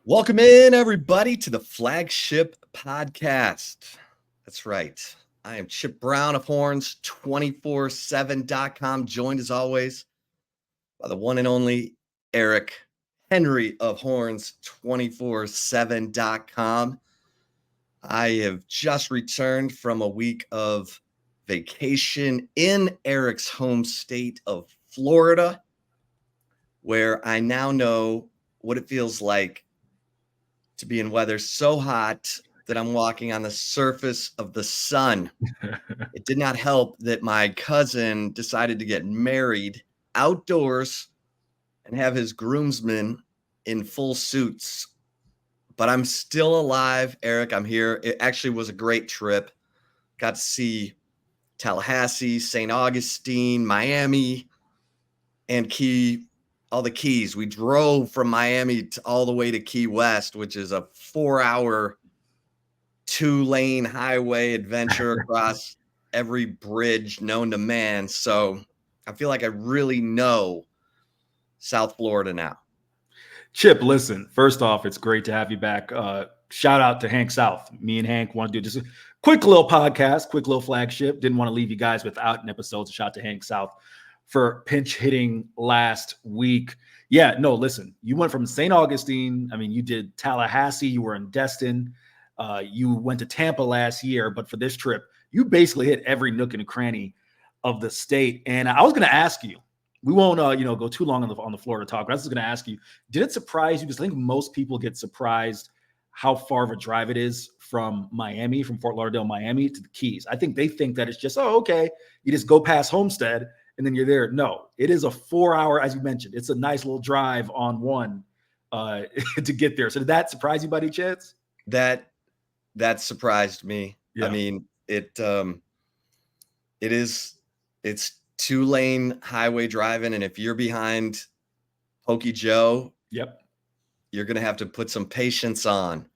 Welcome in, everybody, to the Flagship podcast. That's right. I am Chip Brown of Horns247.com, joined as always by the one and only Eric Henry of Horns247.com. I have just returned from a week of vacation in Eric's home state of Florida, where I now know what it feels like to be in weather so hot that I'm walking on the surface of the sun. It did not help that my cousin decided to get married outdoors and have his groomsmen in full suits. But I'm still alive, Eric. I'm here. It actually was a great trip. Got to see Tallahassee, St. Augustine, Miami, and all the Keys. We drove from Miami all the way to Key West, which is a 4-hour, 2-lane highway adventure across every bridge known to man. So I feel like I really know South Florida now. Chip, listen, first off, it's great to have you back. Shout out to Hank South. Me and Hank want to do just a quick little podcast, quick little flagship. Didn't want to leave you guys without an episode. So shout out to Hank South for pinch hitting last week. Yeah, no, listen, you went from St. Augustine. I mean, you did Tallahassee. You were in Destin. You went to Tampa last year. But for this trip, you basically hit every nook and cranny of the state. And I was going to ask you, we won't, go too long on the Florida talk. But I was just going to ask you, did it surprise you? Because I think most people get surprised how far of a drive it is from Miami, from Fort Lauderdale, Miami to the Keys. I think they think that it's just, okay, you just go past Homestead and then you're there. No, it is a 4-hour, as you mentioned. It's a nice little drive on one to get there. So did that surprise you by any chance? That surprised me. Yeah. I mean, it's 2-lane highway driving, and if you're behind Pokey Joe, yep, you're going to have to put some patience on.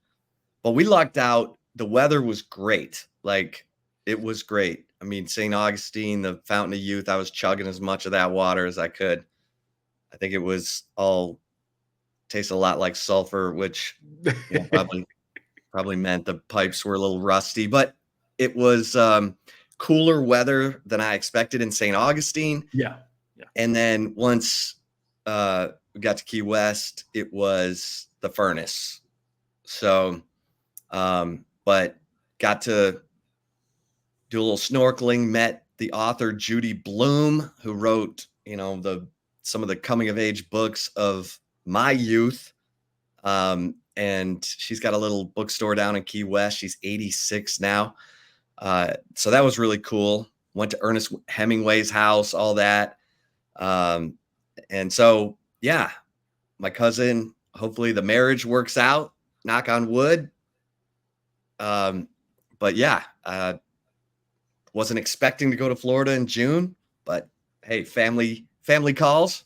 But we lucked out. The weather was great. Like, it was great. I mean, St. Augustine, the fountain of youth, I was chugging as much of that water as I could. I think it was all tasted a lot like sulfur, which probably meant the pipes were a little rusty. But it was cooler weather than I expected in St. Augustine. Yeah. And then once we got to Key West, it was the furnace. So, but got to do a little snorkeling, met the author Judy Bloom, who wrote, some of the coming of age books of my youth. And she's got a little bookstore down in Key West. She's 86 now. So that was really cool. Went to Ernest Hemingway's house, all that. And so, yeah, my cousin, hopefully the marriage works out, knock on wood. But yeah, wasn't expecting to go to Florida in June, but hey, family calls.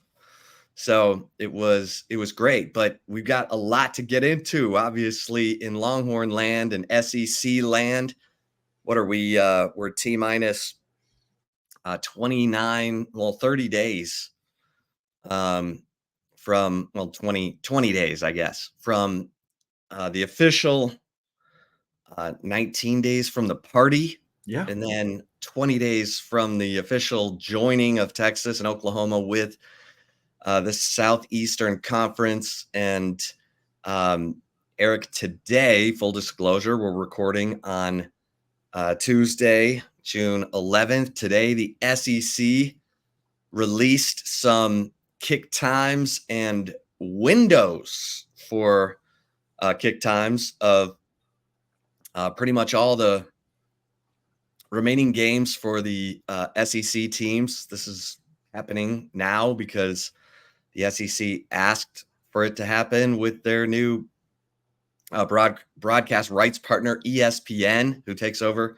So it was great, but we've got a lot to get into, obviously, in Longhorn land and SEC land. What are we? We're T-minus 30 days from 20 days, I guess, from the official 19 days from the party. Yeah. And then 20 days from the official joining of Texas and Oklahoma with the Southeastern Conference. And Eric, today, full disclosure, we're recording on Tuesday, June 11th. Today, the SEC released some kick times and windows for kick times of pretty much all the remaining games for the SEC teams. This is happening now because the SEC asked for it to happen with their new broadcast rights partner, ESPN, who takes over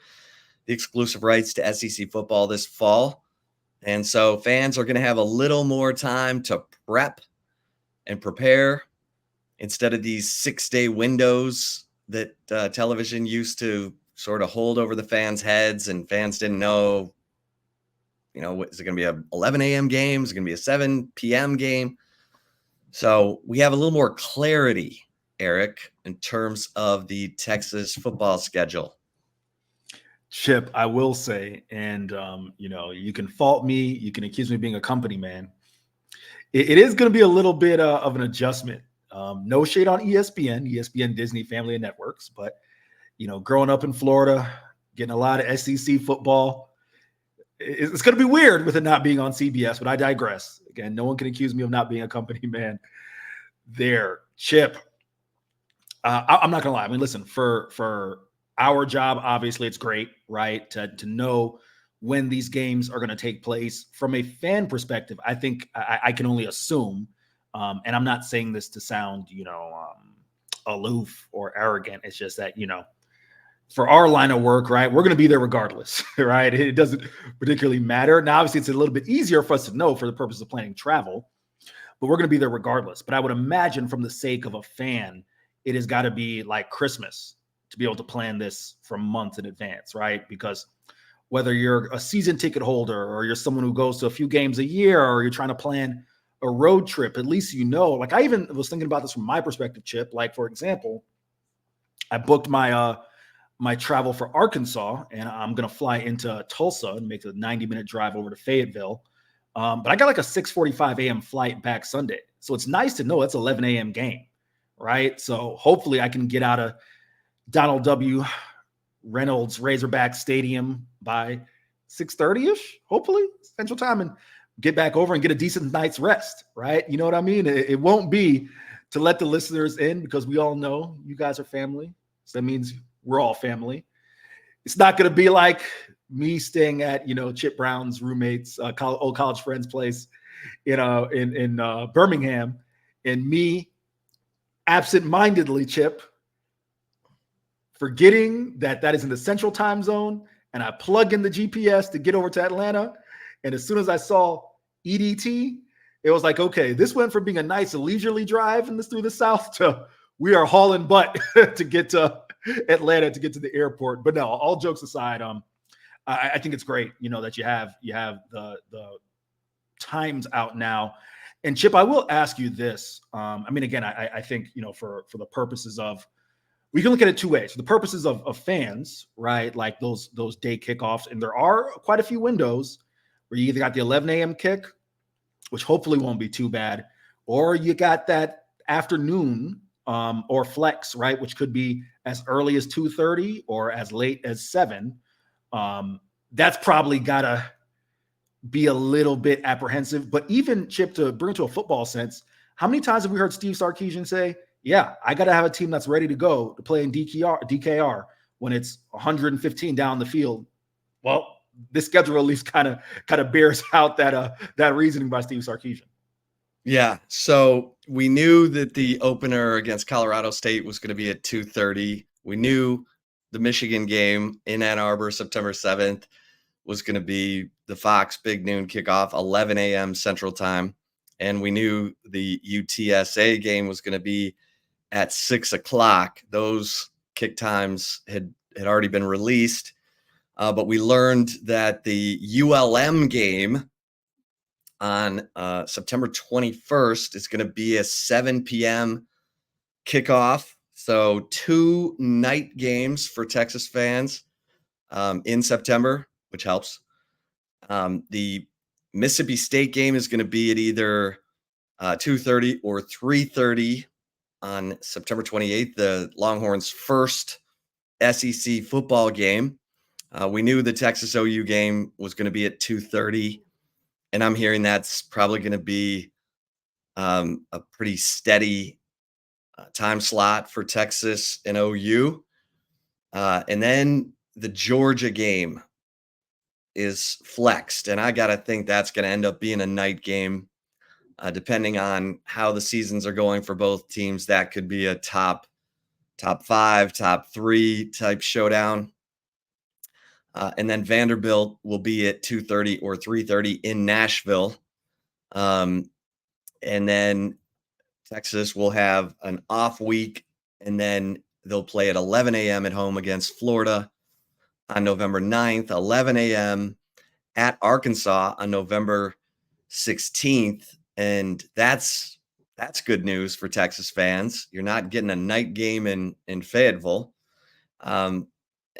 the exclusive rights to SEC football this fall. And so fans are going to have a little more time to prep and prepare instead of these 6-day windows that television used to sort of hold over the fans' heads, and fans didn't know, is it going to be a 11 a.m. game? Is it going to be a 7 p.m. game? So we have a little more clarity Eric, in terms of the Texas football schedule? Chip, I will say, and you can fault me, you can accuse me of being a company man. It is going to be a little bit of an adjustment. No shade on ESPN, Disney, family of networks, but growing up in Florida, getting a lot of SEC football, it's going to be weird with it not being on CBS. But I digress. Again, no one can accuse me of not being a company man. There, Chip. I'm not going to lie. I mean, listen, for our job, obviously, it's great, right? To know when these games are going to take place. From a fan perspective, I think I can only assume, and I'm not saying this to sound, aloof or arrogant. It's just that, for our line of work, right, we're going to be there regardless, right? It doesn't particularly matter. Now, obviously, it's a little bit easier for us to know for the purpose of planning travel, but we're going to be there regardless. But I would imagine from the sake of a fan, it has got to be like Christmas to be able to plan this from months in advance, right? Because whether you're a season ticket holder or you're someone who goes to a few games a year or you're trying to plan a road trip, at least like I even was thinking about this from my perspective, Chip. Like, for example, I booked my travel for Arkansas, and I'm going to fly into Tulsa and make a 90-minute drive over to Fayetteville. But I got like a 6:45 a.m. flight back Sunday. So it's nice to know it's 11 a.m. game, right? So hopefully I can get out of Donald W. Reynolds Razorback Stadium by 6:30-ish, hopefully, Central Time, and get back over and get a decent night's rest, right? You know what I mean? It won't be to let the listeners in because we all know you guys are family. So that means we're all family. It's not going to be like me staying at, Chip Brown's roommate's old college friend's place, in Birmingham, and me absent-mindedly, Chip, forgetting that is in the Central Time Zone, and I plug in the GPS to get over to Atlanta. And as soon as I saw EDT, it was like, okay, this went from being a nice leisurely drive through the South to we are hauling butt to get to Atlanta, to get to the airport. But no, all jokes aside, I think it's great, that you have the times out now. And Chip, I will ask you this. I mean, again, I think, for the purposes of, we can look at it two ways. For the purposes of fans, right? Like those day kickoffs, and there are quite a few windows where you either got the 11 a.m. kick, which hopefully won't be too bad, or you got that afternoon or flex, right? Which could be as early as 2:30 or as late as 7. That's probably gotta be a little bit apprehensive. But even, Chip, to bring it to a football sense, how many times have we heard Steve Sarkisian say, yeah, I got to have a team that's ready to go to play in DKR when it's 115 down the field? Well, this schedule at least kind of bears out that reasoning by Steve Sarkisian. Yeah, so we knew that the opener against Colorado State was going to be at 2:30. We knew the Michigan game in Ann Arbor, September 7th, was going to be the Fox Big Noon kickoff, 11 a.m. Central Time. And we knew the UTSA game was going to be at 6 o'clock. Those kick times had already been released. But we learned that the ULM game on September 21st is going to be a 7 p.m. kickoff. So 2 night games for Texas fans in September, which helps. The Mississippi State game is going to be at either 2:30 or 3:30 on September 28th, the Longhorns' first SEC football game. We knew the Texas OU game was going to be at 2:30, and I'm hearing that's probably going to be a pretty steady time slot for Texas and OU. And then the Georgia game is flexed, and I got to think that's going to end up being a night game. Depending on how the seasons are going for both teams, that could be a top 5, top 3 type showdown. And then Vanderbilt will be at 2:30 or 3:30 in Nashville. And then Texas will have an off week, and then they'll play at 11 a.m. at home against Florida on November 9th, 11 a.m. at Arkansas on November 16th. And that's That's good news for Texas fans. You're not getting a night game in Fayetteville. Um,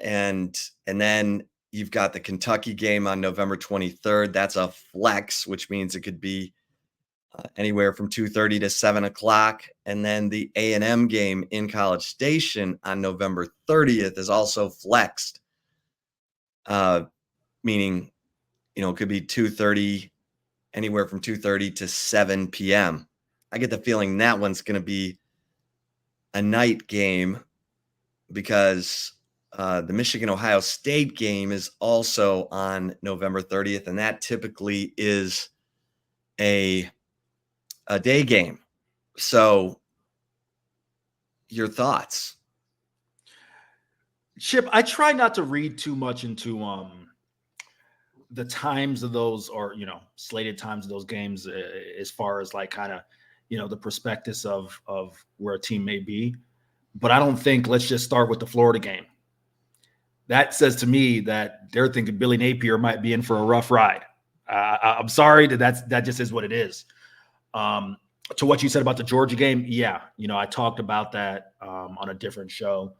and then you've got the Kentucky game on November 23rd. That's a flex, which means it could be anywhere from 2:30 to 7 o'clock. And then the A&M game in College Station on November 30th is also flexed, meaning it could be 2:30, anywhere from 2:30 to 7 p.m. I get the feeling that one's going to be a night game because the Michigan-Ohio State game is also on November 30th, and that typically is a day game. So your thoughts? Chip, I try not to read too much into the times of those, or slated times of those games, as far as like kind of the prospectus of where a team may be. But I don't think, let's just start with the Florida game. That says to me that they're thinking Billy Napier might be in for a rough ride. I'm sorry that just is what it is. To what you said about the Georgia game, yeah, I talked about that on a different show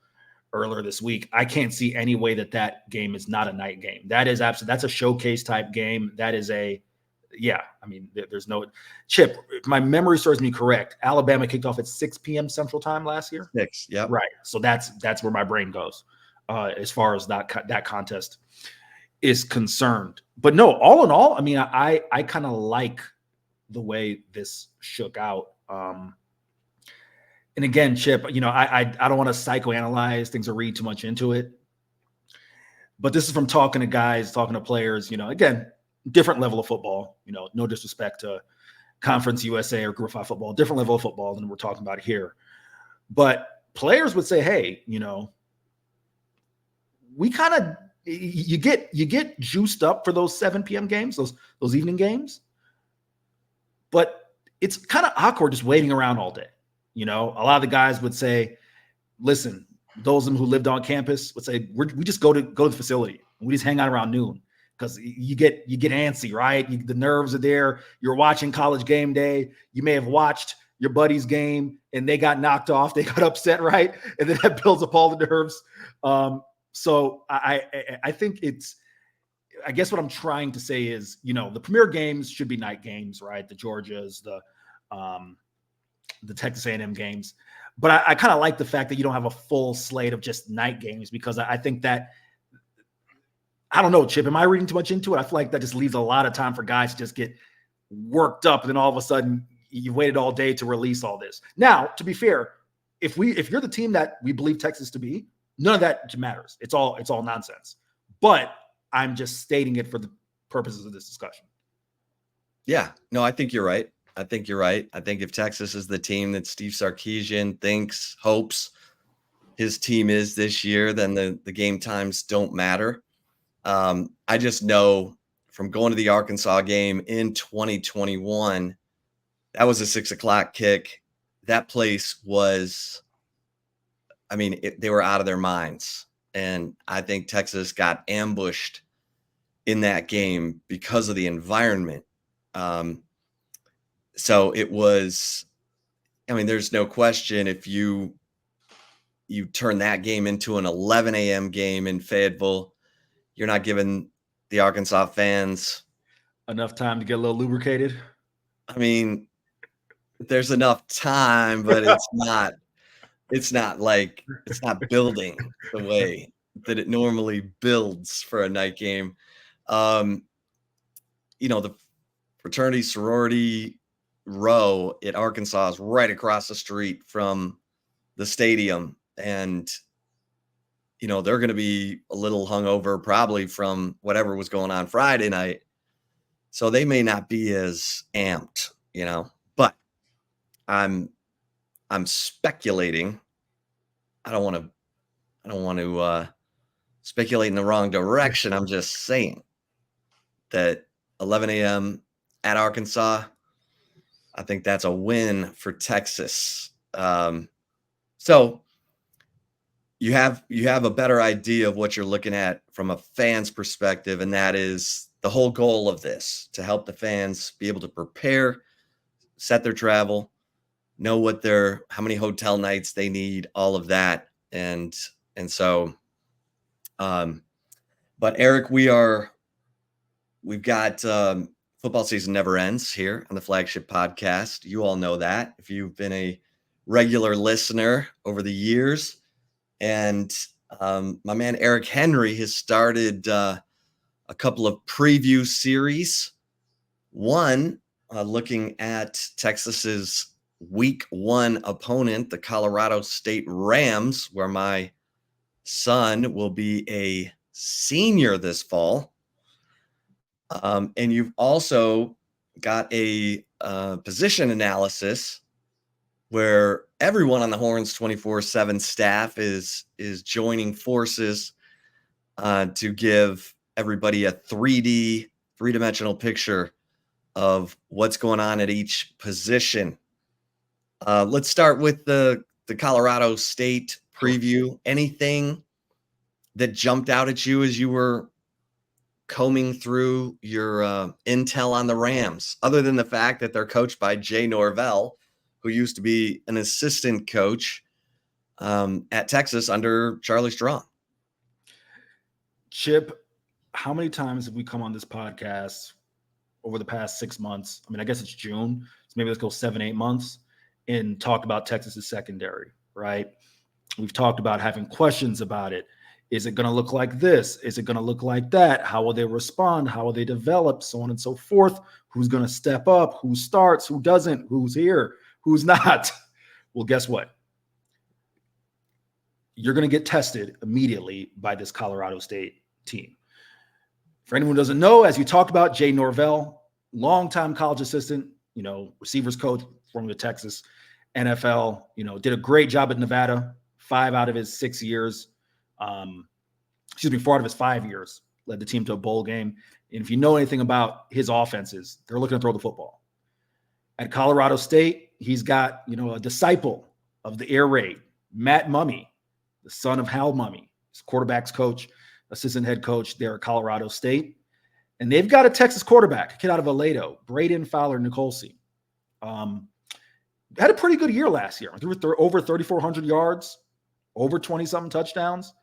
earlier this week. I can't see any way that game is not a night game. That is absolutely, that's a showcase type game. That is there's no Chip. If my memory serves me correct, Alabama kicked off at 6 p.m. Central Time last year. 6, yep. Right. So that's where my brain goes as far as that contest is concerned. But no, all in all, I kind of like the way this shook out. And again, Chip, I don't want to psychoanalyze things or read too much into it. But this is from talking to guys, talking to players, again, different level of football, no disrespect to Conference USA or Group 5 football, different level of football than we're talking about here. But players would say, hey, we kind of, you get juiced up for those 7 p.m. games, those evening games. But it's kind of awkward just waiting around all day. A lot of the guys would say, listen, those of them who lived on campus would say, we just go to the facility. We just hang out around noon because you get antsy, right? The nerves are there. You're watching College Game Day. You may have watched your buddy's game and they got knocked off. They got upset, right? And then that builds up all the nerves. So I think I guess what I'm trying to say is, the premier games should be night games, right? The Georgias, the Texas A&M games. But I kind of like the fact that you don't have a full slate of just night games, because I think that, I don't know, Chip, am I reading too much into it? I feel like that just leaves a lot of time for guys to just get worked up, and then all of a sudden you waited all day to release all this. Now, to be fair, if you're the team that we believe Texas to be, none of that matters. It's all nonsense. But I'm just stating it for the purposes of this discussion. Yeah, no, I think you're right. I think if Texas is the team that Steve Sarkisian hopes his team is this year, then the game times don't matter. I just know from going to the Arkansas game in 2021, that was a 6 o'clock kick. That place was, they were out of their minds. And I think Texas got ambushed in that game because of the environment. So it was, there's no question, if you turn that game into an 11 a.m. game in Fayetteville, you're not giving the Arkansas fans enough time to get a little lubricated. There's enough time, but it's not building the way that it normally builds for a night game. The fraternity sorority row at Arkansas is right across the street from the stadium, and they're going to be a little hungover probably from whatever was going on Friday night, so they may not be as amped, but I'm speculating. I don't want to speculate in the wrong direction. I'm just saying that 11 a.m. at Arkansas, I think that's a win for Texas. So you have a better idea of what you're looking at from a fan's perspective, and that is the whole goal of this, to help the fans be able to prepare, set their travel, know how many hotel nights they need, all of that. And so, but Eric, we've got, football season never ends here on the Flagship podcast. You all know that if you've been a regular listener over the years. And my man Eric Henry has started a couple of preview series. One looking at Texas's week 1 opponent, the Colorado State Rams, where my son will be a senior this fall. And you've also got a position analysis where everyone on the Horns 24/7 staff is joining forces to give everybody a three-dimensional picture of what's going on at each position. Let's start with the Colorado State preview. Anything that jumped out at you as you were combing through your intel on the Rams, other than the fact that they're coached by Jay Norvell, who used to be an assistant coach at Texas under Charlie Strong? Chip, how many times have we come on this podcast over the past 6 months? I mean, I guess it's June, so maybe let's go 7-8 months, and talk about Texas's secondary, right? We've talked about having questions about it. Is it going to look like this? Is it going to look like that? How will they respond? How will they develop? So on and so forth. Who's going to step up? Who starts? Who doesn't? Who's here? Who's not? Well, guess what? You're going to get tested immediately by this Colorado State team. For anyone who doesn't know, as you talked about, Jay Norvell, longtime college assistant, receivers coach, former Texas, NFL, did a great job at Nevada, 4 out of his 5 years, led the team to a bowl game. And if you know anything about his offenses, they're looking to throw the football. At Colorado State, he's got, a disciple of the air raid, Matt Mumme, the son of Hal Mumme, his quarterback's coach, assistant head coach there at Colorado State. And they've got a Texas quarterback, a kid out of Aledo, Braden Fowler-Nicolsi. Had a pretty good year last year. Threw over 3,400 yards, over 20-something touchdowns.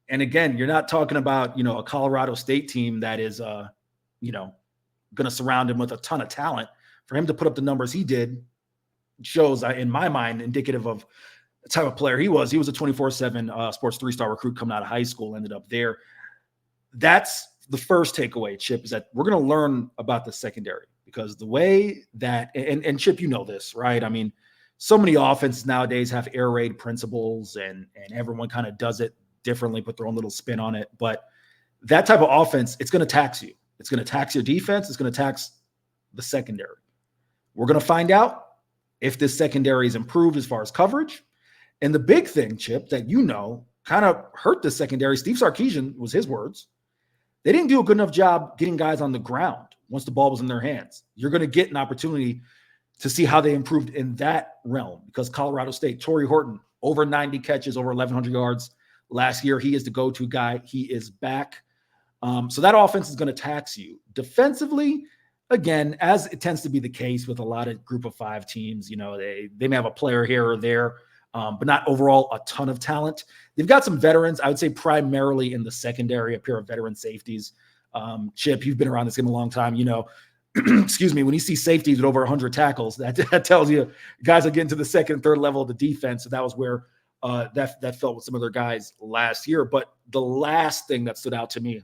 And again, you're not talking about, a Colorado State team that is, going to surround him with a ton of talent. For him to put up the numbers he did shows, in my mind, indicative of the type of player he was. He was a 24/7 sports 3-star recruit coming out of high school, ended up there. That's the first takeaway, Chip, is that we're going to learn about the secondary, because the way that, and Chip, this, right? I mean, so many offenses nowadays have air raid principles, and everyone kind of does it differently, put their own little spin on it. But that type of offense, it's going to tax you. It's going to tax your defense. It's going to tax the secondary. We're going to find out if this secondary is improved as far as coverage. And the big thing, Chip, that kind of hurt the secondary, Steve Sarkisian, was his words. They didn't do a good enough job getting guys on the ground once the ball was in their hands. You're going to get an opportunity to see how they improved in that realm, because Colorado State, Torrey Horton, over 90 catches, over 1,100 yards last year. He is the go-to guy. He is back. So that offense is going to tax you. Defensively, again, as it tends to be the case with a lot of group of 5 teams, they may have a player here or there, but not overall a ton of talent. They've got some veterans, I would say primarily in the secondary, a pair of veteran safeties. Chip, you've been around this game a long time. Excuse me, when you see safeties with over 100 tackles, that tells you guys are getting to the second and third level of the defense. So that was where that felt with some of their guys last year. But the last thing that stood out to me,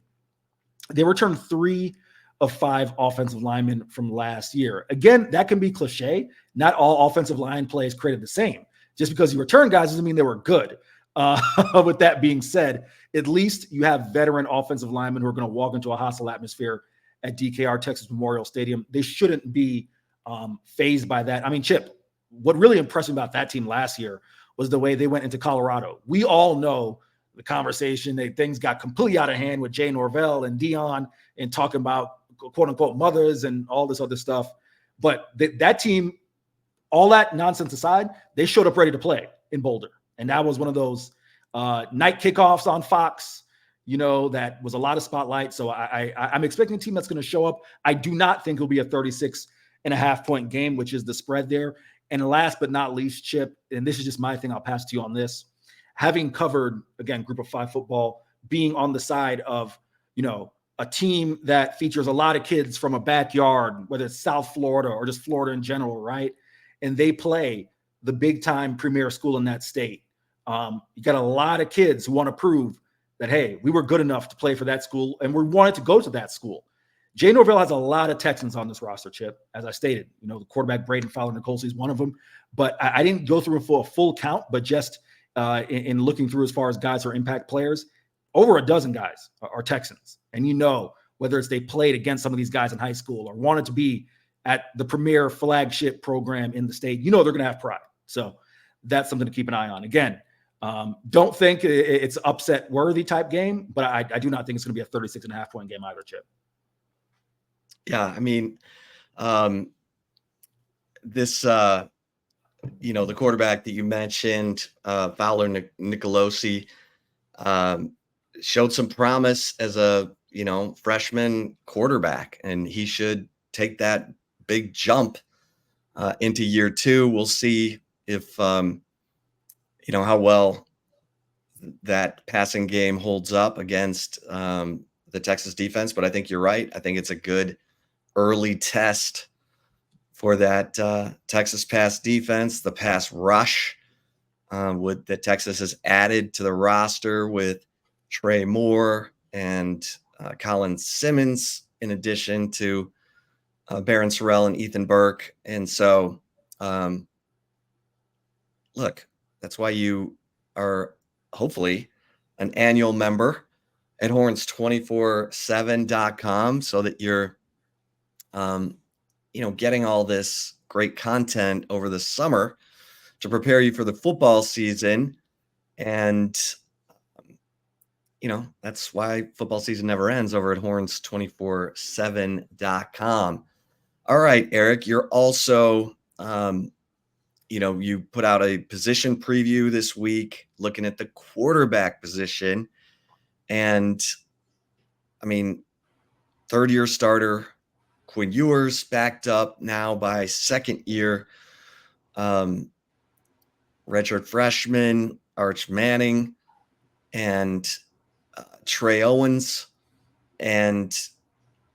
they returned 3 of 5 offensive linemen from last year. Again, that can be cliche. Not all offensive line plays created the same. Just because you return guys doesn't mean they were good. With that being said, at least you have veteran offensive linemen who are going to walk into a hostile atmosphere at DKR Texas Memorial Stadium. They shouldn't be fazed by that. I mean, Chip, what really impressed me about that team last year was the way they went into Colorado. We all know the conversation. Things got completely out of hand with Jay Norvell and Dion and talking about quote unquote mothers and all this other stuff. But that team, all that nonsense aside, they showed up ready to play in Boulder. And that was one of those night kickoffs on Fox, that was a lot of spotlight. So I'm expecting a team that's going to show up. I do not think it'll be a 36.5 point game, which is the spread there. And last but not least, Chip, and this is just my thing, I'll pass to you on this. Having covered, again, Group of Five football, being on the side of, a team that features a lot of kids from a backyard, whether it's South Florida or just Florida in general, right? And they play the big time premier school in that state. You got a lot of kids who want to prove that, hey, we were good enough to play for that school and we wanted to go to that school. Jay Norvell has a lot of Texans on this roster, Chip. As I stated, the quarterback Braden Fowler-Nicholson is one of them. But I didn't go through for a full count, but just in looking through as far as guys who are impact players, over a dozen guys are Texans. And whether it's they played against some of these guys in high school or wanted to be at the premier flagship program in the state, they're going to have pride. So that's something to keep an eye on. Again, don't think it's upset worthy type game, but I do not think it's going to be a 36.5 point game either, Chip. Yeah, I mean, this, the quarterback that you mentioned, Fowler-Nicolosi, showed some promise as a, freshman quarterback, and he should take that big jump into year two. We'll see if, how well that passing game holds up against the Texas defense. But I think you're right. I think it's a good early test for that Texas pass defense, the pass rush that Texas has added to the roster with Trey Moore and Colin Simmons, in addition to Barron Sorrell and Ethan Burke. And so, look, that's why you are hopefully an annual member at horns247.com, so that you're getting all this great content over the summer to prepare you for the football season. And, that's why football season never ends over at horns247.com. All right, Eric, you're also, you put out a position preview this week looking at the quarterback position. And I mean, third-year starter Quinn Ewers backed up now by second-year redshirt freshman Arch Manning and Trey Owens. And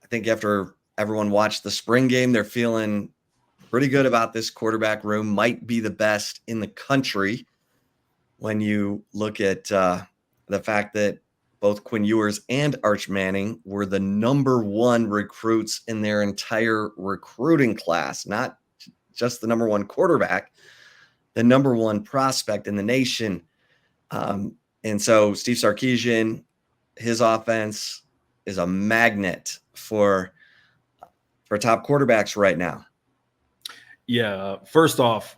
I think after everyone watched the spring game, they're feeling pretty good about this quarterback room. Might be the best in the country when you look at the fact that both Quinn Ewers and Arch Manning were the number one recruits in their entire recruiting class, not just the number one quarterback, the number one prospect in the nation. And so Steve Sarkisian, his offense is a magnet for top quarterbacks right now. Yeah. First off,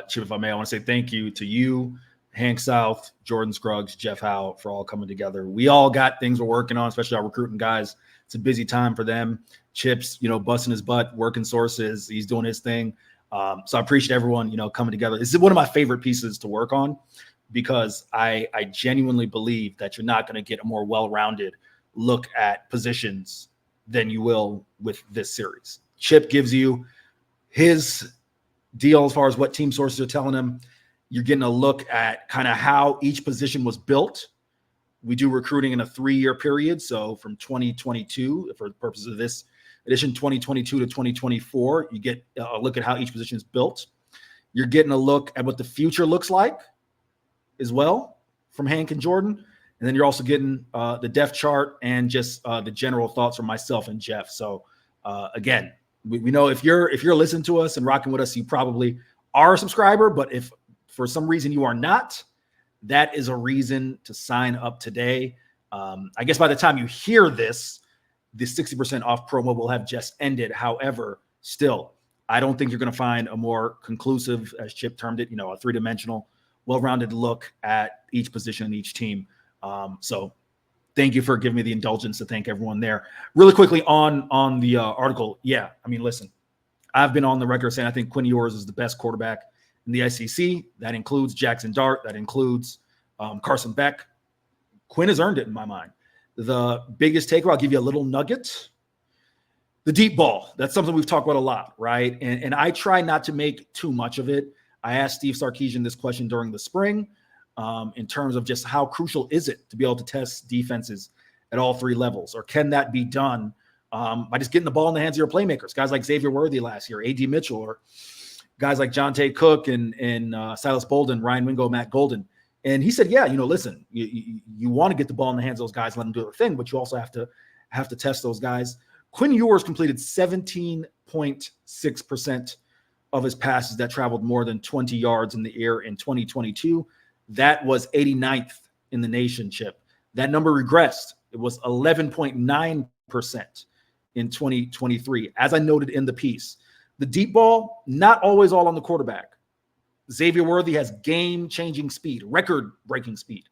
Chip, if I may, I want to say thank you to you, Hank South, Jordan Scruggs, Jeff Howe, for all coming together. We all got things we're working on, especially our recruiting guys. It's a busy time for them. Chip's, busting his butt, working sources. He's doing his thing. So I appreciate everyone, coming together. This is one of my favorite pieces to work on, because I genuinely believe that you're not going to get a more well-rounded look at positions than you will with this series. Chip gives you his deal as far as what team sources are telling him. You're getting a look at kind of how each position was built. We do recruiting in a 3-year period. So from 2022, for the purposes of this edition, 2022 to 2024, you get a look at how each position is built. You're getting a look at what the future looks like as well from Hank and Jordan. And then you're also getting the depth chart and just the general thoughts from myself and Jeff. So again, we know if you're listening to us and rocking with us, you probably are a subscriber. But if for some reason you are not, that is a reason to sign up today. I guess by the time you hear this, the 60% off promo will have just ended. However, still, I don't think you're going to find a more conclusive, as Chip termed it, a three-dimensional, well-rounded look at each position and each team. So thank you for giving me the indulgence to thank everyone there. Really quickly on the article. Yeah, I mean, listen, I've been on the record saying I think Quinn Ewers is the best quarterback in the SEC. That includes Jackson Dart. That includes Carson Beck. Quinn has earned it in my mind. The biggest takeaway, I'll give you a little nugget. The deep ball, that's something we've talked about a lot, right? And I try not to make too much of it. I asked Steve Sarkisian this question during the spring in terms of just how crucial is it to be able to test defenses at all three levels, or can that be done by just getting the ball in the hands of your playmakers, guys like Xavier Worthy last year, A.D. Mitchell, or guys like Jonte Cook and Silas Bolden, Ryan Wingo, Matt Golden. And he said, yeah, listen, you want to get the ball in the hands of those guys, let them do their thing, but you also have to test those guys. Quinn Ewers completed 17.6% of his passes that traveled more than 20 yards in the air in 2022. That was 89th in the nation, Chip. That number regressed. It was 11.9% in 2023. As I noted in the piece, the deep ball, not always all on the quarterback. Xavier Worthy has game-changing speed, record-breaking speed.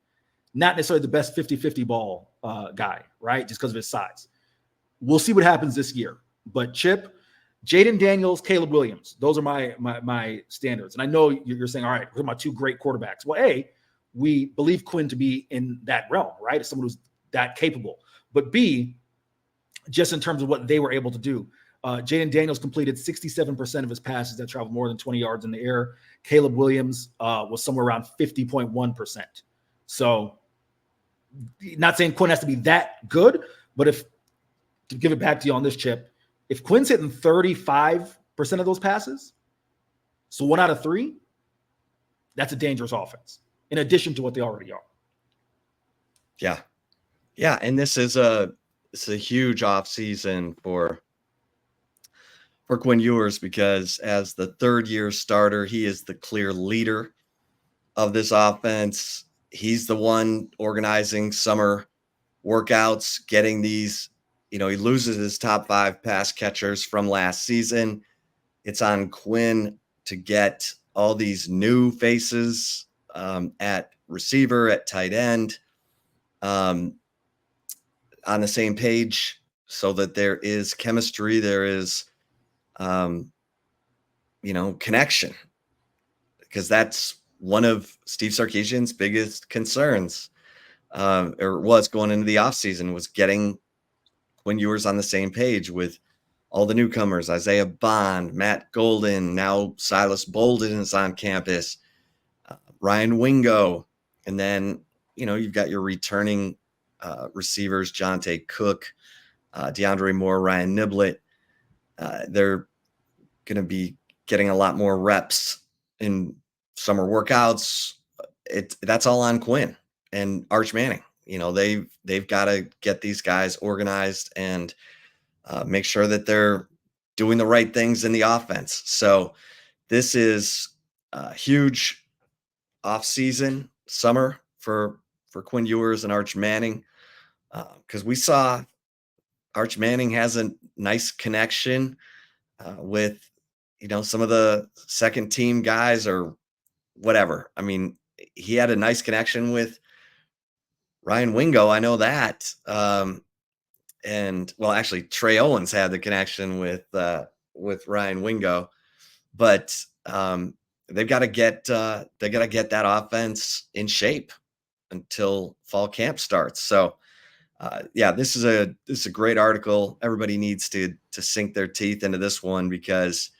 Not necessarily the best 50-50 ball guy, right, just because of his size. We'll see what happens this year. But Chip, Jaden Daniels, Caleb Williams, those are my standards. And I know you're saying, all right, we're talking about two great quarterbacks. Well, A, we believe Quinn to be in that realm, right, as someone who's that capable. But B, just in terms of what they were able to do, Jaden Daniels completed 67% of his passes that traveled more than 20 yards in the air. Caleb Williams was somewhere around 50.1%. So not saying Quinn has to be that good, but to give it back to you on this, Chip, if Quinn's hitting 35% of those passes, so 1 out of 3, that's a dangerous offense, in addition to what they already are. Yeah. Yeah, and this is a huge offseason for Quinn Ewers, because as the third-year starter, he is the clear leader of this offense. He's the one organizing summer workouts, getting these, he loses his top 5 pass catchers from last season. It's on Quinn to get all these new faces at receiver, at tight end, on the same page, so that there is chemistry, there is, connection, because that's one of Steve Sarkisian's biggest concerns, or was going into the offseason, was getting Quinn Ewers on the same page with all the newcomers, Isaiah Bond, Matt Golden, now Silas Bolden is on campus, Ryan Wingo, and then, you've got your returning receivers, Jonte Cook, DeAndre Moore, Ryan Niblett. They're going to be getting a lot more reps in summer workouts. That's all on Quinn and Arch Manning. They've got to get these guys organized and make sure that they're doing the right things in the offense. So this is a huge offseason, summer for Quinn Ewers and Arch Manning, because we saw Arch Manning has a nice connection with, some of the second team guys or whatever. I mean, he had a nice connection with Ryan Wingo. I know that. And well, actually Trey Owens had the connection with Ryan Wingo, but they've got to get that offense in shape until fall camp starts. So yeah, this is a great article. Everybody needs to sink their teeth into this one, because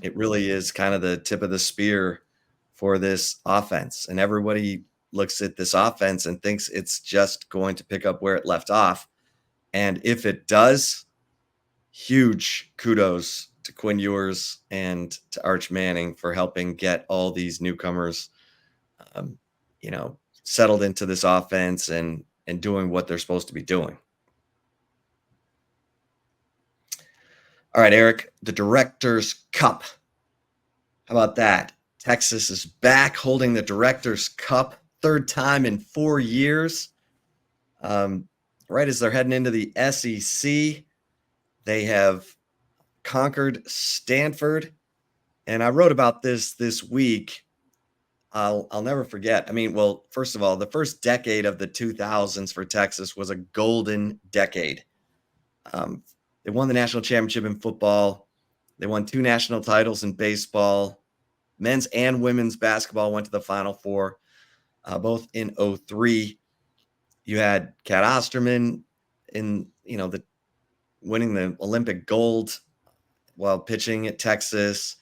it really is kind of the tip of the spear for this offense. And everybody looks at this offense and thinks it's just going to pick up where it left off. And if it does, huge kudos to Quinn Ewers and to Arch Manning for helping get all these newcomers, settled into this offense and doing what they're supposed to be doing. All right, Eric, the Directors Cup. How about that? Texas is back holding the Directors Cup, third time in 4 years. Right as they're heading into the SEC, they have conquered Stanford. And I wrote about this week. I'll never forget. I mean, well, first of all, the first decade of the 2000s for Texas was a golden decade. They won the national championship in football. They won 2 national titles in baseball. Men's and women's basketball went to the Final Four, both in 2003. You had Cat Osterman in, winning the Olympic gold while pitching at Texas.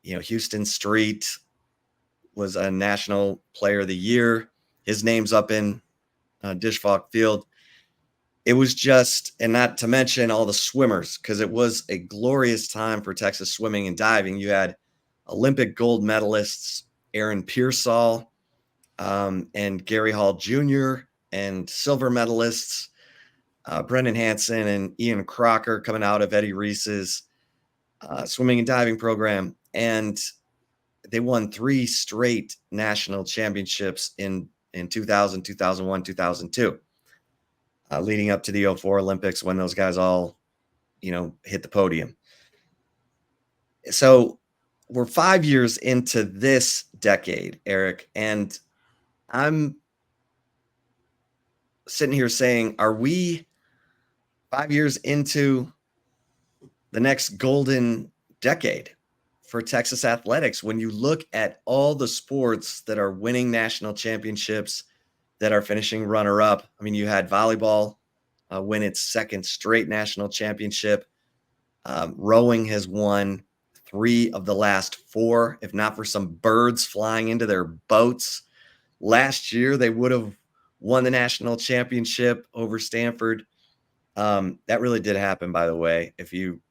Houston Street was a National Player of the Year. His name's up in Dish Falk Field. It was just, and not to mention all the swimmers, because it was a glorious time for Texas swimming and diving. You had Olympic gold medalists Aaron Pearsall and Gary Hall Jr., and silver medalists Brendan Hansen and Ian Crocker coming out of Eddie Reese's swimming and diving program. And they won 3 straight national championships in 2000, 2001, 2002. Leading up to the 2004 Olympics when those guys all, hit the podium. So we're 5 years into this decade, Eric, and I'm sitting here saying, are we 5 years into the next golden decade for Texas athletics when you look at all the sports that are winning national championships, that are finishing runner-up? I mean, you had volleyball win its second straight national championship. Rowing has won 3 of the last 4, if not for some birds flying into their boats. Last year, they would have won the national championship over Stanford. That really did happen, by the way. If you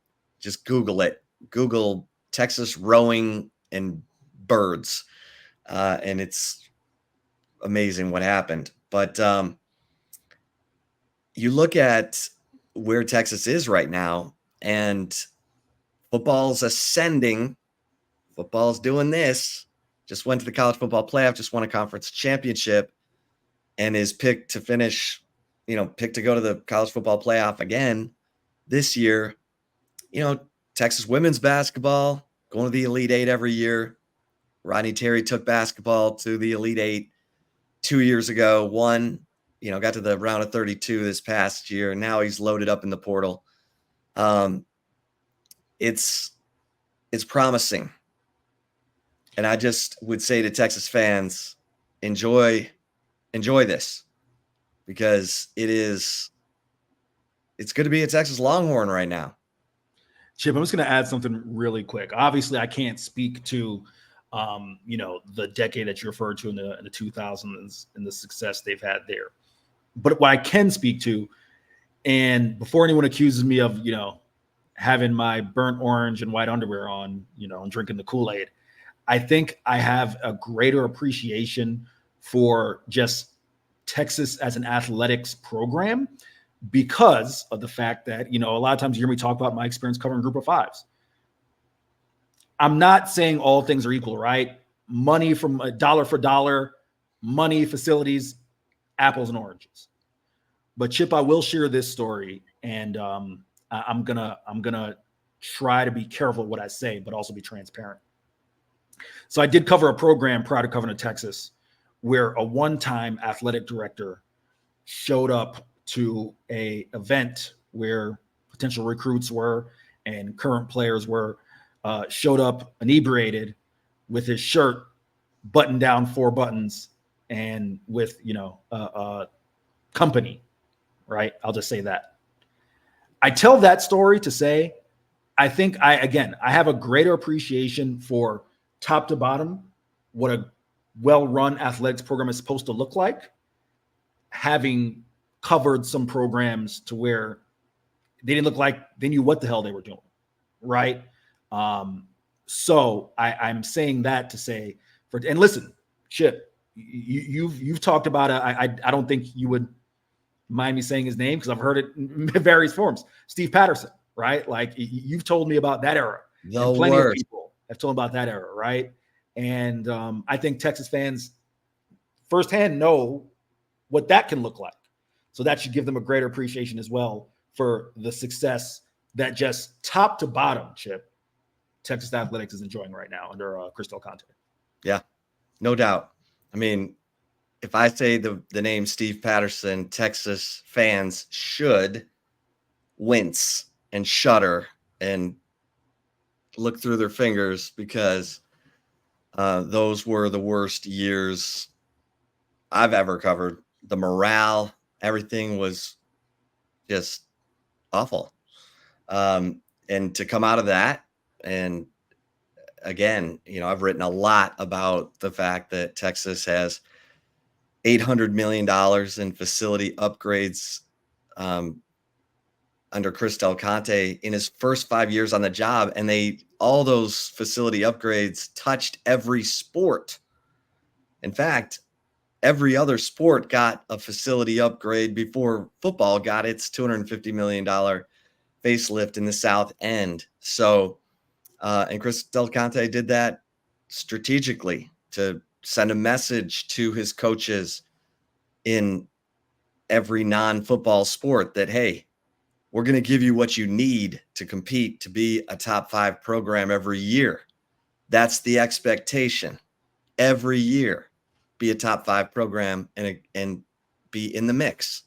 just Google it, Google Texas rowing and birds, and it's amazing what happened. But you look at where Texas is right now, and football's ascending. Football's doing this. Just went to the college football playoff, just won a conference championship, and is picked to finish, picked to go to the college football playoff again this year. Texas women's basketball going to the Elite Eight every year. Rodney Terry took basketball to the Elite Eight 2 years ago, got to the round of 32 this past year. Now he's loaded up in the portal. It's promising. And I just would say to Texas fans, enjoy this, because it's good to be a Texas Longhorn right now. Chip, I'm just going to add something really quick. Obviously, I can't speak to, the decade that you referred to in the 2000s and the success they've had there. But what I can speak to, and before anyone accuses me of, having my burnt orange and white underwear on, and drinking the Kool-Aid, I think I have a greater appreciation for just Texas as an athletics program because of the fact that, a lot of times you hear me talk about my experience covering Group of Fives. I'm not saying all things are equal, right? Money from a dollar for dollar, money, facilities, apples and oranges. But Chip, I will share this story, and I'm gonna try to be careful what I say, but also be transparent. So I did cover a program prior to covering Texas where a one-time athletic director showed up to a event where potential recruits were and current players were, showed up inebriated with his shirt buttoned down 4 buttons and with, company, right? I'll just say that. I tell that story to say, I think I have a greater appreciation for top to bottom what a well-run athletics program is supposed to look like, having covered some programs to where they didn't look like they knew what the hell they were doing, right? So I'm saying that to say, and listen, Chip, you've talked about it. I don't think you would mind me saying his name because I've heard it in various forms. Steve Patterson, right? Like you've told me about that era. And plenty of people have told about that era, right? And I think Texas fans firsthand know what that can look like. So that should give them a greater appreciation as well for the success that just top to bottom, Chip, Texas athletics is enjoying right now under Chris Del Conte. Yeah, no doubt. I mean, if I say the name Steve Patterson, Texas fans should wince and shudder and look through their fingers because those were the worst years I've ever covered. The morale, everything was just awful. And to come out of that, and again, I've written a lot about the fact that Texas has $800 million in facility upgrades under Chris Del Conte in his first 5 years on the job. And all those facility upgrades touched every sport. In fact, every other sport got a facility upgrade before football got its $250 million facelift in the South End. So, and Chris Del Conte did that strategically to send a message to his coaches in every non-football sport that, hey, we're going to give you what you need to compete to be a top 5 program every year. That's the expectation. Every year, be a top 5 program and be in the mix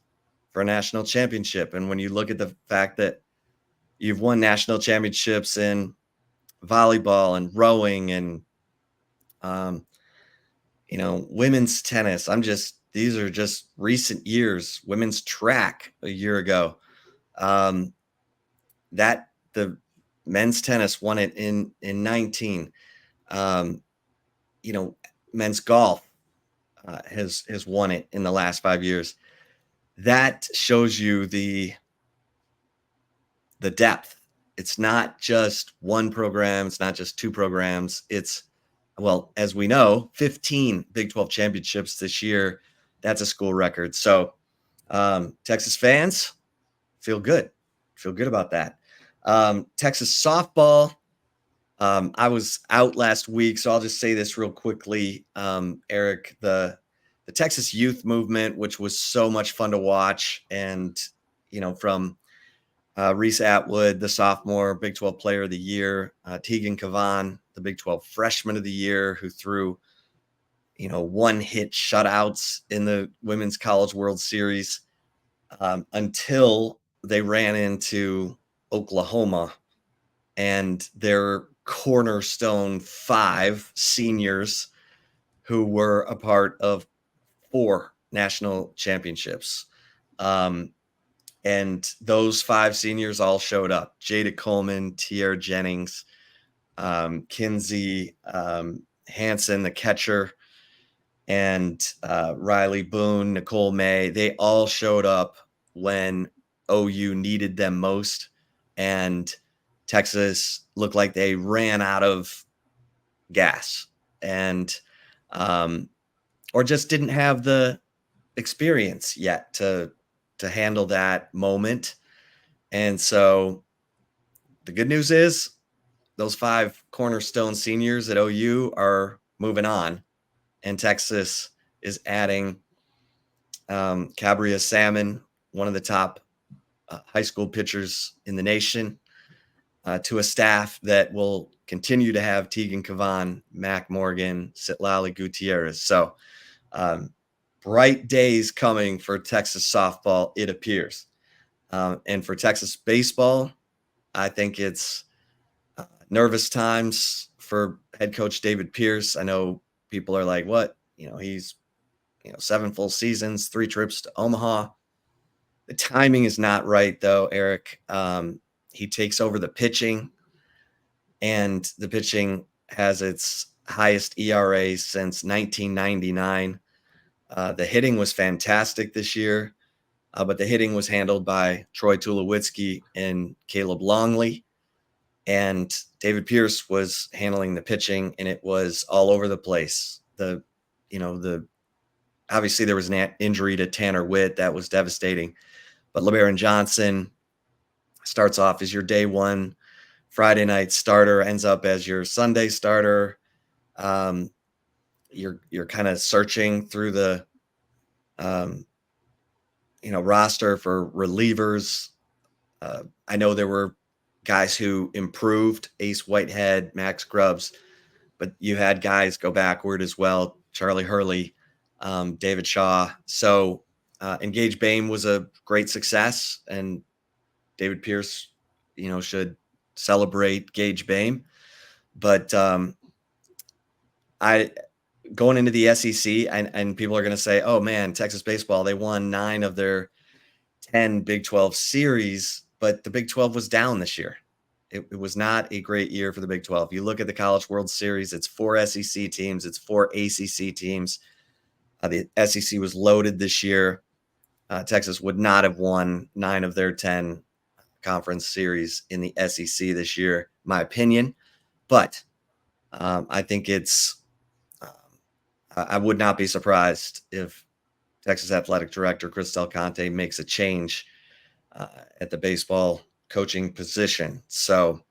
for a national championship. And when you look at the fact that you've won national championships in volleyball and rowing and women's tennis. These are just recent years. Women's track a year ago. That the men's tennis won it in 19. Men's golf has won it in the last 5 years. That shows you the depth. It's not just one program. It's not just 2 programs. It's, well, as we know, 15 Big 12 championships this year. That's a school record. So Texas fans, feel good about that. Texas softball. I was out last week, so I'll just say this real quickly. Eric, the Texas youth movement, which was so much fun to watch, and from Reese Atwood, the sophomore Big 12 Player of the Year, Tegan Cavan, the Big 12 Freshman of the Year, who threw one-hit shutouts in the Women's College World Series, until they ran into Oklahoma and their cornerstone 5 seniors who were a part of 4 national championships. And those 5 seniors all showed up: Jada Coleman, Tierra Jennings, Kinsey Hansen, the catcher, and Riley Boone, Nicole May. They all showed up when OU needed them most. And Texas looked like they ran out of gas and or just didn't have the experience yet to handle that moment. And so the good news is those 5 cornerstone seniors at OU are moving on, and Texas is adding Cabria Salmon, one of the top high school pitchers in the nation, to a staff that will continue to have Tegan Cavan, Mac Morgan, Citlali Gutierrez. So bright days coming for Texas softball, it appears. And for Texas baseball, I think it's nervous times for head coach David Pierce. I know people are like, what? He's 7 full seasons, 3 trips to Omaha. The timing is not right, though, Eric. He takes over the pitching, and the pitching has its highest ERA since 1999. The hitting was fantastic this year, but the hitting was handled by Troy Tulowitzki and Caleb Longley. And David Pierce was handling the pitching, and it was all over the place. Obviously there was an injury to Tanner Witt that was devastating, but LeBaron Johnson starts off as your day 1 Friday night starter, ends up as your Sunday starter. You're kind of searching through the roster for relievers. I know there were guys who improved: Ace Whitehead, Max Grubbs, but you had guys go backward as well: Charlie Hurley, David Shaw. So Engage Bame was a great success, and David Pierce, should celebrate Gage Bame. But going into the SEC, and people are going to say, oh man, Texas baseball, they won 9 of their 10 Big 12 series, but the Big 12 was down this year. It was not a great year for the Big 12. You look at the College World Series, it's 4 SEC teams, it's 4 ACC teams. The SEC was loaded this year. Texas would not have won 9 of their 10 conference series in the SEC this year, my opinion. But I think I would not be surprised if Texas Athletic Director Chris Del Conte makes a change at the baseball coaching position. So,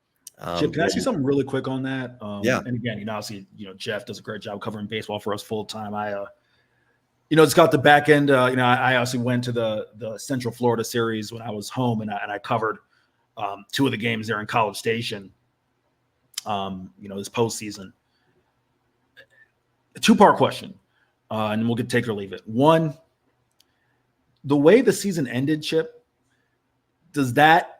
Chip, can I ask you something really quick on that? Yeah. And again, obviously, Jeff does a great job covering baseball for us full time. It's got the back end. I also went to the Central Florida series when I was home, and I covered 2 of the games there in College Station. This postseason. A 2-part question, and we'll get take or leave it. One, the way the season ended, Chip, does that?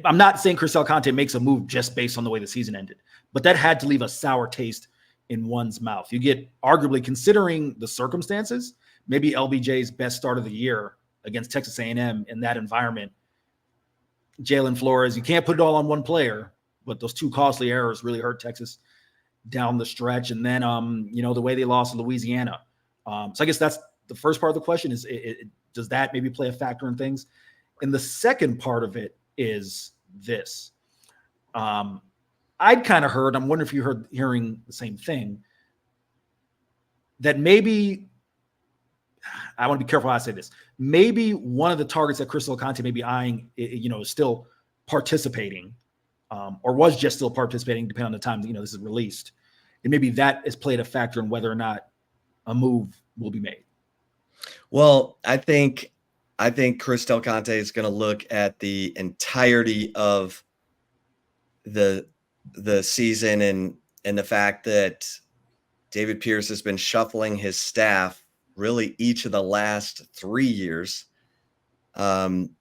I'm not saying Chris Del Conte makes a move just based on the way the season ended, but that had to leave a sour taste in one's mouth. You get, arguably, considering the circumstances, maybe LBJ's best start of the year against Texas A&M in that environment. Jalen Flores, you can't put it all on one player, but those 2 costly errors really hurt Texas down the stretch. And then, the way they lost to Louisiana. So I guess that's the first part of the question is, does that maybe play a factor in things? And the second part of it is this. I'd kind of heard, I'm wondering if you're hearing the same thing, that maybe, I want to be careful how I say this, maybe one of the targets that Chris Del Conte may be eyeing, is still participating, or was just still participating, depending on the time, this is released. And maybe that has played a factor in whether or not a move will be made. Well, I think Chris Del Conte is going to look at the entirety of the season and the fact that David Pierce has been shuffling his staff really each of the last 3 years. He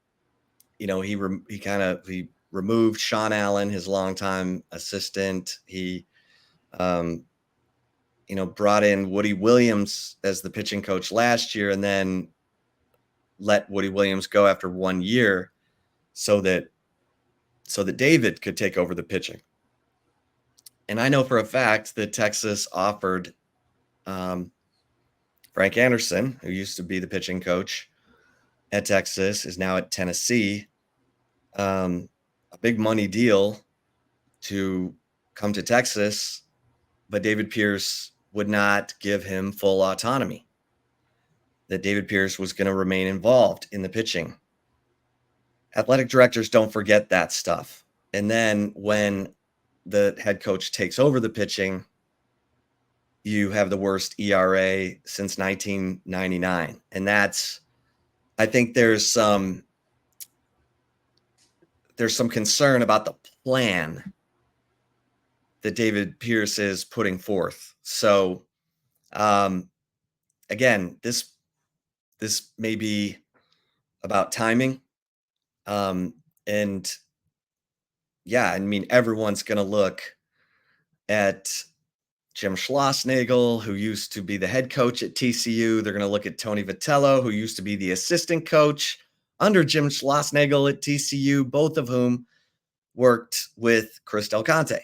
removed Sean Allen, his longtime assistant. He brought in Woody Williams as the pitching coach last year, and then let Woody Williams go after 1 year so that David could take over the pitching. And I know for a fact that Texas offered Frank Anderson, who used to be the pitching coach at Texas, is now at Tennessee, a big money deal to come to Texas, but David Pierce would not give him full autonomy, that David Pierce was going to remain involved in the pitching. Athletic directors don't forget that stuff. And then when the head coach takes over the pitching, you have the worst ERA since 1999. And I think there's some concern about the plan that David Pierce is putting forth. So, again, this may be about timing. And yeah, I mean, everyone's going to look at Jim Schlossnagle, who used to be the head coach at TCU. They're going to look at Tony Vitello, who used to be the assistant coach under Jim Schlossnagle at TCU, both of whom worked with Chris Del Conte.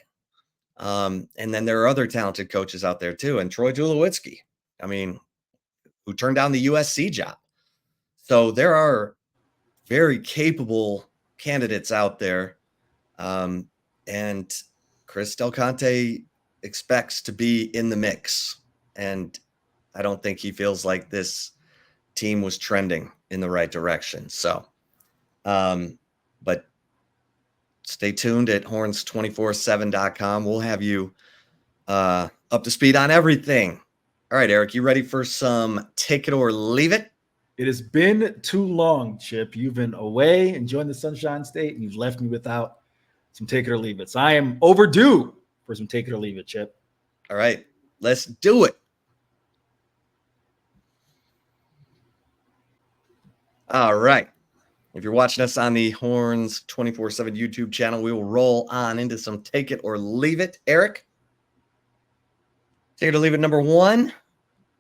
And then there are other talented coaches out there too. And Troy Tulowitzki, who turned down the USC job. So there are very capable candidates out there. And Chris Del Conte expects to be in the mix. And I don't think he feels like this team was trending in the right direction. So, but stay tuned at horns247.com. We'll have you up to speed on everything. All right, Eric, you ready for some take it or leave it? It has been too long, Chip. You've been away enjoying the Sunshine State, and you've left me without some take it or leave it. So I am overdue for some take it or leave it, Chip. All right, let's do it. All right. If you're watching us on the Horns 24/7 YouTube channel, we will roll on into some take it or leave it. Eric, take it or leave it number 1.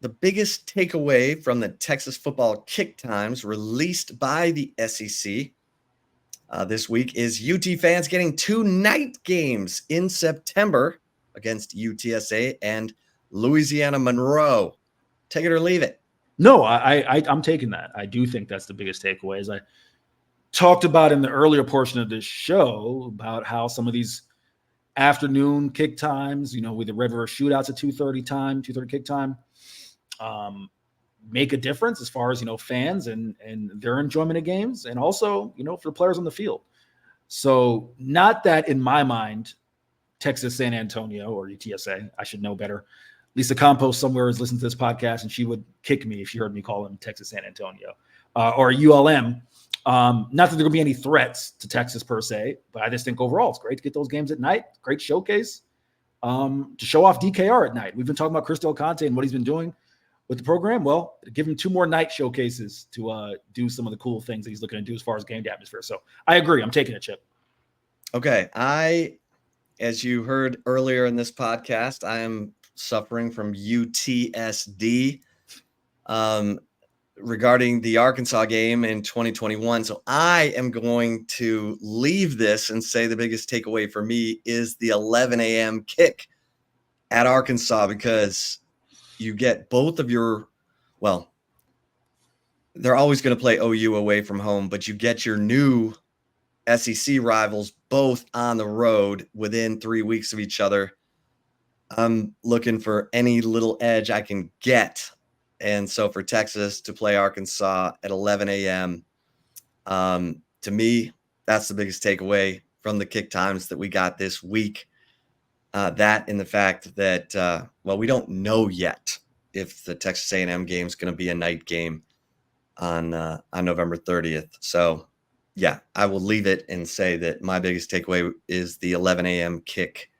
The biggest takeaway from the Texas football kick times released by the SEC This week is UT fans getting 2 night games in September against UTSA and Louisiana Monroe. Take it or leave it. No, I'm taking that. I do think that's the biggest takeaway. As I talked about in the earlier portion of this show about how some of these afternoon kick times, with the river shootouts at 2:30 kick time, make a difference as far as, fans and their enjoyment of games, and also, for the players on the field. So not that in my mind, Texas San Antonio or UTSA, I should know better. Lisa Campos somewhere is listening to this podcast, and she would kick me if she heard me call them Texas San Antonio or ULM. Not that there will be any threats to Texas per se, but I just think overall it's great to get those games at night. Great showcase to show off DKR at night. We've been talking about Chris Del Conte and what he's been doing with the program. Well, give him 2 more night showcases to do some of the cool things that he's looking to do as far as game day atmosphere. So I agree. I'm taking it, Chip. Okay. As you heard earlier in this podcast, I am suffering from UTSD regarding the Arkansas game in 2021. So I am going to leave this and say the biggest takeaway for me is the 11 a.m. kick at Arkansas, because you get both of your, well, they're always going to play OU away from home, but you get your new SEC rivals both on the road within 3 weeks of each other. I'm looking for any little edge I can get. And so for Texas to play Arkansas at 11 a.m., to me, that's the biggest takeaway from the kick times that we got this week. That and the fact that, we don't know yet if the Texas A&M game is going to be a night game on November 30th. So, yeah, I will leave it and say that my biggest takeaway is the 11 a.m. kick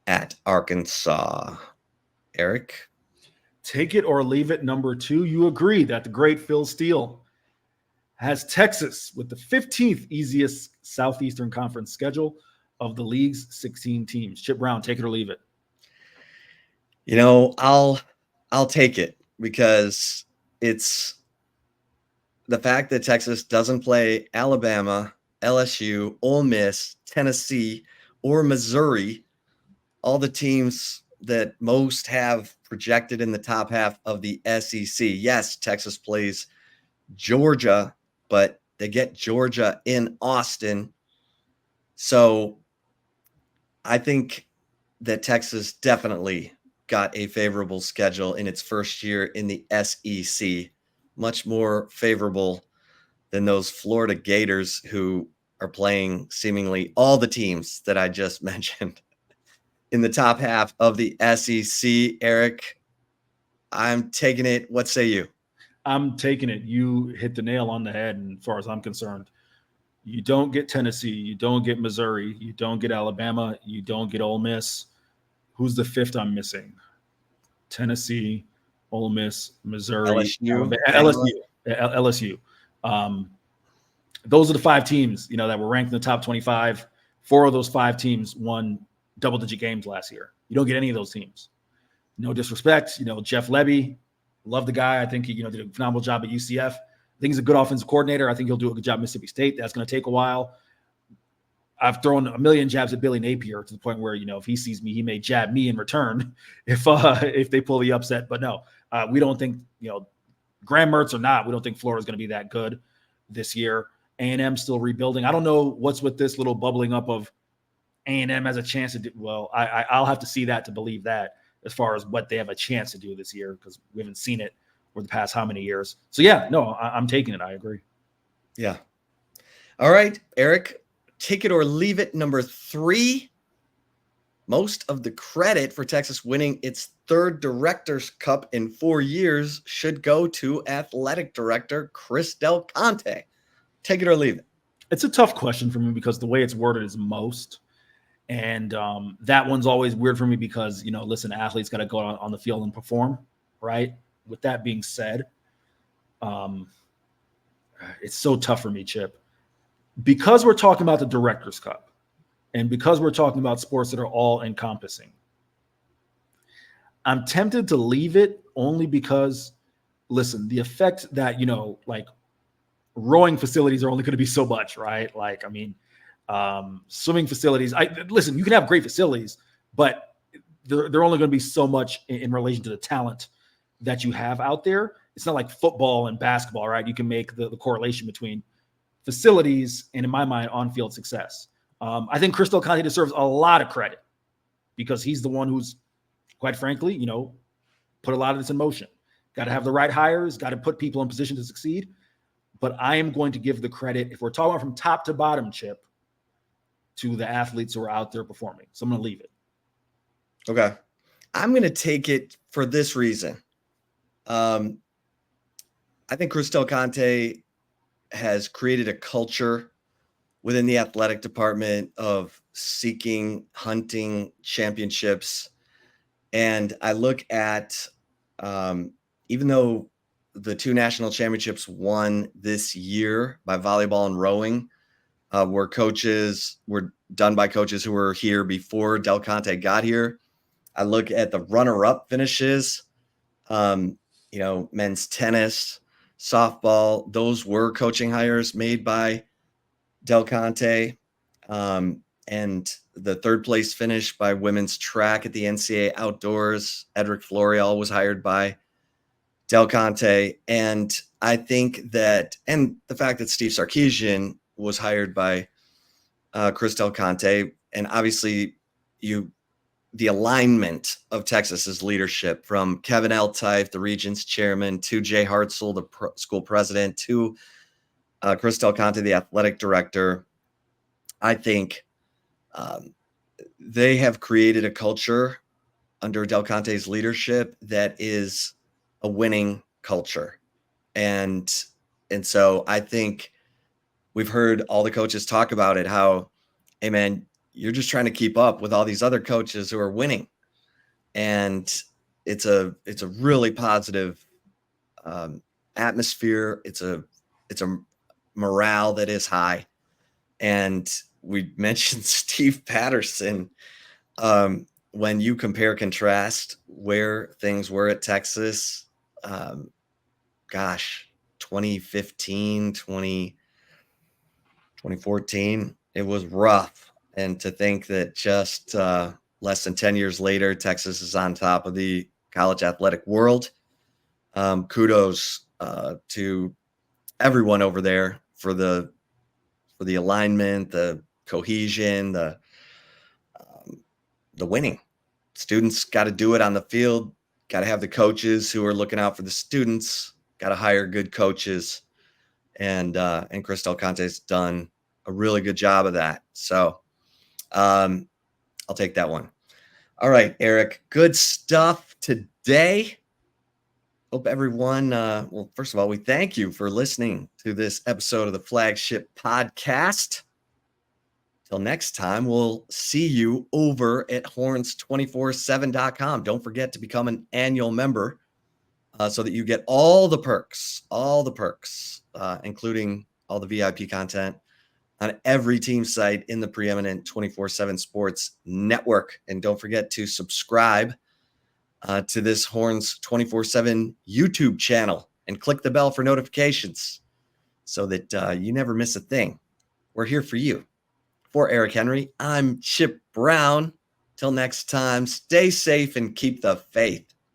at Arkansas. Eric? Take it or leave it. Number 2, you agree that the great Phil Steele has Texas with the 15th easiest Southeastern Conference schedule of the league's 16 teams. Chip Brown, take it or leave it. I'll take it, because it's the fact that Texas doesn't play Alabama, LSU, Ole Miss, Tennessee, or Missouri, all the teams that most have projected in the top half of the SEC. Yes, Texas plays Georgia, but they get Georgia in Austin. So I think that Texas definitely got a favorable schedule in its first year in the SEC, much more favorable than those Florida Gators who are playing seemingly all the teams that I just mentioned in the top half of the SEC. Eric, I'm taking it. What say you? I'm taking it. You hit the nail on the head. And as far as I'm concerned, you don't get Tennessee, you don't get Missouri, you don't get Alabama, you don't get Ole Miss. Who's the 5th I'm missing? Tennessee, Ole Miss, Missouri, LSU. Those are the 5 teams, that were ranked in the top 25. 4 of those 5 teams won double-digit games last year. You don't get any of those teams. No disrespect, Jeff Lebby, love the guy. I think he, did a phenomenal job at UCF. I think he's a good offensive coordinator. I think he'll do a good job at Mississippi State. That's going to take a while. I've thrown a million jabs at Billy Napier to the point where, if he sees me, he may jab me in return if they pull the upset. But no, we don't think, Graham Mertz or not, we don't think Florida's going to be that good this year. A&M still rebuilding. I don't know what's with this little bubbling up of A&M has a chance to do well. I'll have to see that to believe that, as far as what they have a chance to do this year, because we haven't seen it for the past how many years. So yeah, no, I'm taking it. I agree. Yeah. All right, Eric, take it or leave it. Number 3, most of the credit for Texas winning its 3rd Directors Cup in 4 years should go to athletic director Chris Del Conte. Take it or leave it. It's a tough question for me, because the way it's worded is most. And that one's always weird for me because, listen, athletes got to go on the field and perform, right? With that being said, it's so tough for me, Chip. Because we're talking about the Directors Cup, and because we're talking about sports that are all encompassing, I'm tempted to leave it only because, listen, the effect that, rowing facilities are only going to be so much, right? Like, I mean, swimming facilities. Listen, you can have great facilities, but they're only going to be so much in relation to the talent that you have out there. It's not like football and basketball, right? You can make the correlation between facilities and, in my mind, on-field success. I think Chris Del Conte deserves a lot of credit because he's the one who's, quite frankly, put a lot of this in motion. Got to have the right hires, got to put people in position to succeed. But I am going to give the credit, if we're talking about from top to bottom, Chip, to the athletes who are out there performing. So I'm going to leave it. Okay. I'm going to take it for this reason. I think Chris Del Conte has created a culture within the athletic department of seeking, hunting championships. And I look at, even though the 2 national championships won this year by volleyball and rowing were done by coaches who were here before Del Conte got here. I look at the runner-up finishes, men's tennis, softball. Those were coaching hires made by Del Conte. And the 3rd place finish by women's track at the NCAA Outdoors, Edric Florial was hired by Del Conte. And I think that, and the fact that Steve Sarkisian was hired by Chris Del Conte, and obviously the alignment of Texas's leadership, from Kevin Eltife, the Regents chairman, to Jay Hartzell, the school president, to Chris Del Conte, the athletic director. I think they have created a culture under Del Conte's leadership that is a winning culture. And so I think we've heard all the coaches talk about it, how, hey man, you're just trying to keep up with all these other coaches who are winning. And it's a really positive atmosphere. It's a morale that is high. And we mentioned Steve Patterson. When you compare contrast where things were at Texas, 2015, 2014, it was rough. And to think that just less than 10 years later, Texas is on top of the college athletic world. Kudos to everyone over there for the alignment, the cohesion, the winning. Students got to do it on the field. Got to have the coaches who are looking out for the students. Got to hire good coaches, and Chris Del Conte's done a really good job of that. So I'll take that one. All right, Eric, good stuff today. Hope everyone, well, first of all, we thank you for listening to this episode of the Flagship Podcast. Till next time, we'll see you over at horns247.com. Don't forget to become an annual member so that you get all the perks, including all the VIP content on every team site in the preeminent 24/7 Sports Network. And don't forget to subscribe to this Horns 24/7 YouTube channel and click the bell for notifications so that you never miss a thing. We're here for you. For Eric Henry, I'm Chip Brown. Till next time, stay safe and keep the faith.